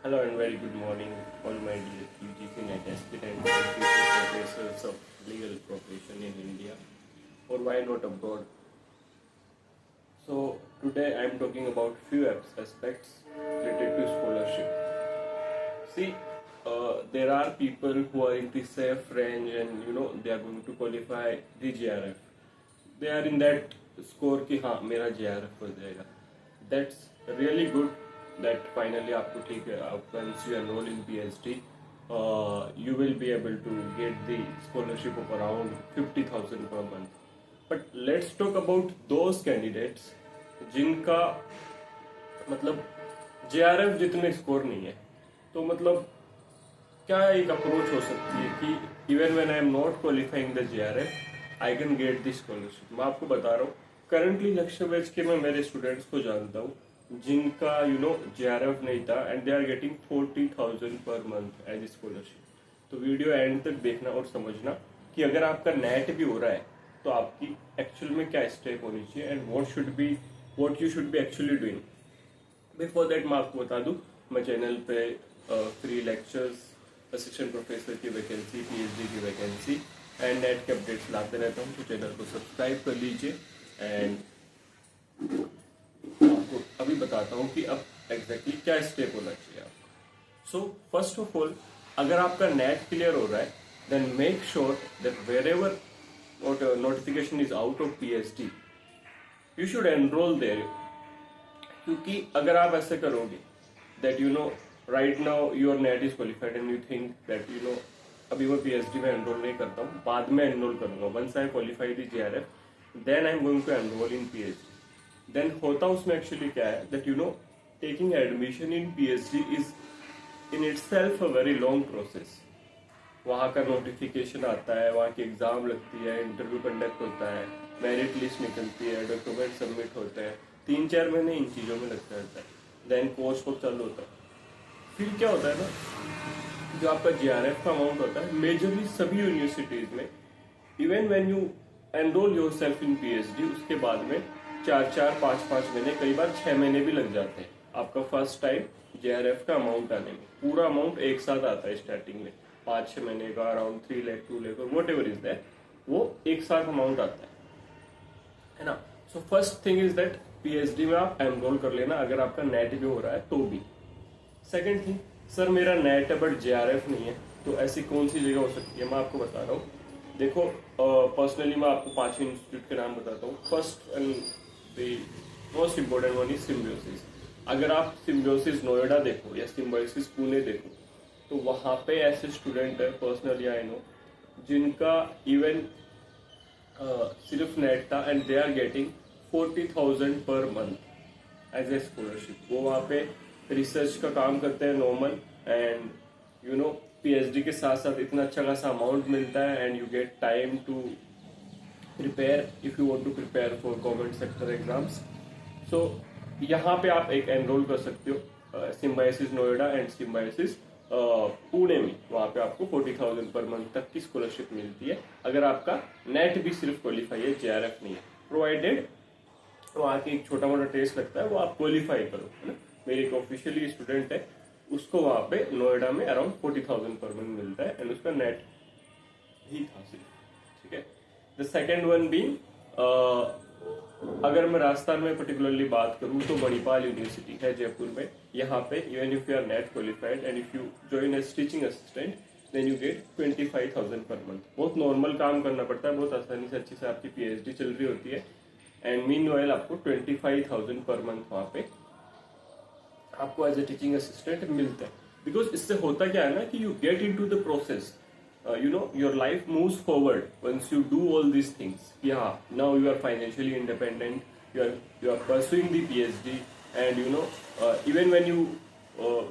Hello and very good morning, all my dear UGC NET aspirants and future professors of legal profession in India, or why not abroad. So today I am talking about few aspects related to scholarship. See, there are people who are in the safe range, and they are going to qualify the JRF. They are in that score कि हाँ मेरा JRF हो जाएगा. That's really good that finally आपको ठीक है, once you enroll in PhD, you will be able to get the scholarship of around 50,000 per month. But let's talk about those candidates जिनका मतलब JRF जितने स्कोर नहीं है. तो मतलब क्या एक अप्रोच हो सकती है कि even when I am not qualifying the JRF I can get this scholarship. मैं आपको बता रहा हूँ, करंटली लक्ष्य बैच के मैं मेरे स्टूडेंट्स को जानता हूँ जिनका JRF नहीं था and they are getting 40,000 per month as scholarship. तो वीडियो एंड तक देखना और समझना कि अगर आपका नेट भी हो रहा है तो आपकी एक्चुअल में क्या स्टेप होनी चाहिए and what you should be actually doing. Before that मैं आपको बता दूं, मैं चैनल पे फ्री लेक्चर्स, असिस्टेंट प्रोफेसर की वैकेंसी, PhD की वैकेंसी एंड नेट के अपडेट्स लाते रहता हूँ. तो चैनल को सब्सक्राइब कर लीजिए एंड आपको अभी बताता हूँ कि अब एग्जैक्टली क्या स्टेप होना चाहिए आपका. सो फर्स्ट ऑफ ऑल, अगर आपका नेट क्लियर हो रहा है then make sure that wherever notification is out of PhD you should enrol there. क्योंकि अगर आप ऐसे करोगे that right now your NET is qualified and you think that अभी मैं PhD में एनरोल नहीं करता हूँ, बाद में एनरोल करूंगा, once I qualify the JRF then I am going to enrol in PhD. Then होता उसमें एक्चुअली क्या है that taking admission in PhD is in itself a very long process. वहाँ का नोटिफिकेशन आता है, वहाँ की एग्जाम लगती है, इंटरव्यू कंडक्ट होता है, मेरिट लिस्ट निकलती है, डॉक्यूमेंट सबमिट होते हैं, 3-4 महीने इन चीज़ों में लगता रहता है. देन कोर्स वर्क चालू होता है. फिर क्या होता है ना, जो आपका JRF का अमाउंट होता है मेजरली सभी यूनिवर्सिटीज में, even when you enrol yourself in PhD, उसके बाद में 4-4, 5-5 महीने, कई बार 6 महीने भी लग जाते हैं आपका फर्स्ट टाइम JRF का अमाउंट आने में. पूरा अमाउंट एक साथ आता है स्टार्टिंग में, 5-6 महीने का अराउंड 3 लाख 2 लाख और वट एवर इज दैट, वो एक साथ अमाउंट आता है ना. So first thing is that PhD में आप एनरोल कर लेना अगर आपका नेट भी हो रहा है तो भी. सेकेंड थिंग, सर मेरा नेट है बट JRF नहीं है, तो ऐसी कौन सी जगह हो सकती है. मैं आपको बता रहा हूँ. देखो, पर्सनली मैं आपको 5 इंस्टीट्यूट के नाम बताता हूँ. First and the most important one is symbiosis. अगर आप सिम्बियोसिस नोएडा देखो या सिम्बियोसिस पुणे देखो तो वहाँ पे ऐसे स्टूडेंट है, पर्सनली आई नो, जिनका इवन सिर्फ नेट था and they are getting 40,000 per month as a scholarship. वो वहाँ पे रिसर्च का काम करते हैं नॉर्मल एंड PhD के साथ साथ इतना अच्छा खासा अमाउंट मिलता है and you get time to prepare if you want to prepare for government sector exams. So यहाँ पे आप एक एनरोल कर सकते हो Symbiosis Noida and Symbiosis Pune में. वहाँ पे आपको 40,000 पर मंथ तक की स्कॉलरशिप मिलती है अगर आपका नेट भी सिर्फ क्वालिफाई है, JRF नहीं है. प्रोवाइडेड वहाँ की एक छोटा मोटा टेस्ट लगता है, वो आप क्वालिफाई करो, है ना. मेरी एक ऑफिशियली स्टूडेंट है, उसको वहाँ पे नोएडा में अराउंड 40,000 पर मंथ मिलता है एंड उसका नेट ही था सिर्फ. ठीक है. द सेकेंड वन बीइंग, अगर मैं राजस्थान में पर्टिकुलरली बात करूं तो मणिपाल यूनिवर्सिटी है जयपुर में. यहाँ पे even if you are NET qualified and if you join as teaching assistant then you get 25,000 per month. बहुत नॉर्मल काम करना पड़ता है, बहुत आसानी से अच्छी से आपकी PhD चल रही होती है एंड मीनवाइल आपको 25,000 पर मंथ वहाँ पे आपको एज ए टीचिंग असिस्टेंट मिलता है. बिकॉज इससे होता क्या है ना कि you get into the process, your life moves forward once you do all these things. Yeah, now you are financially independent, you are pursuing the PhD and even when you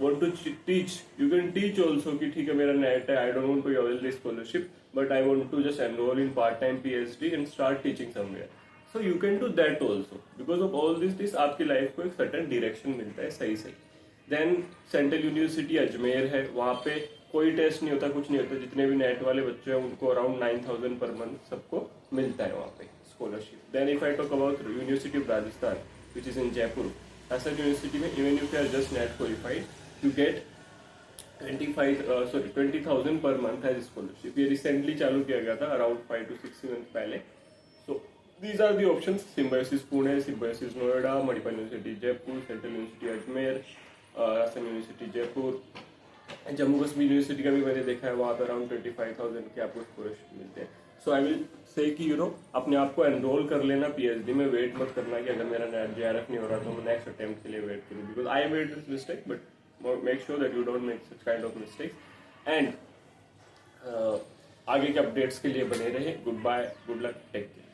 want to teach, you can teach also कि ठीक है मेरा net है, I don't want to avail this scholarship but I want to just enroll in part-time PhD and start teaching somewhere. So you can do that also. Because of all this आपकी life को एक certain direction मिलता है सही सही. Then central university Ajmer है, वहाँ पे कोई टेस्ट नहीं होता, कुछ नहीं होता. जितने भी नेट वाले बच्चे हैं उनको अराउंड 9,000 पर मंथ सबको मिलता है वहाँ पे scholarship. Then if I talk about university of Rajasthan which is in Jaipur, ऐसा यूनिवर्सिटी में even if you are just NET qualified you get 20,000 per month है स्कॉलरशिप। ये रिसेंटली चालू किया गया था अराउंड 5 to 6 मंथ पहले। So these are the options: Symbiosis Pune, Symbiosis Noida, Manipal university Jaipur, central university Ajmer, Rajasthan university Jaipur, Jammu Kashmir university का भी मैंने देखा है, वहाँ पे अराउंड 25,000 के आपको स्कॉलरशिप मिलते हैं। सो आई विल से कि अपने आप को एनरोल कर लेना पीएचडी में। वेट मत करना कि अगर मेरा नेट जेआरएफ नहीं हो रहा तो मैं नेक्स्ट अटेम्प्ट के लिए वेट करूँ, because I made this mistake, but make sure that you don't make such kind of mistakes. And आगे के अपडेट्स के लिए बने रहे। Good bye, good luck, take care.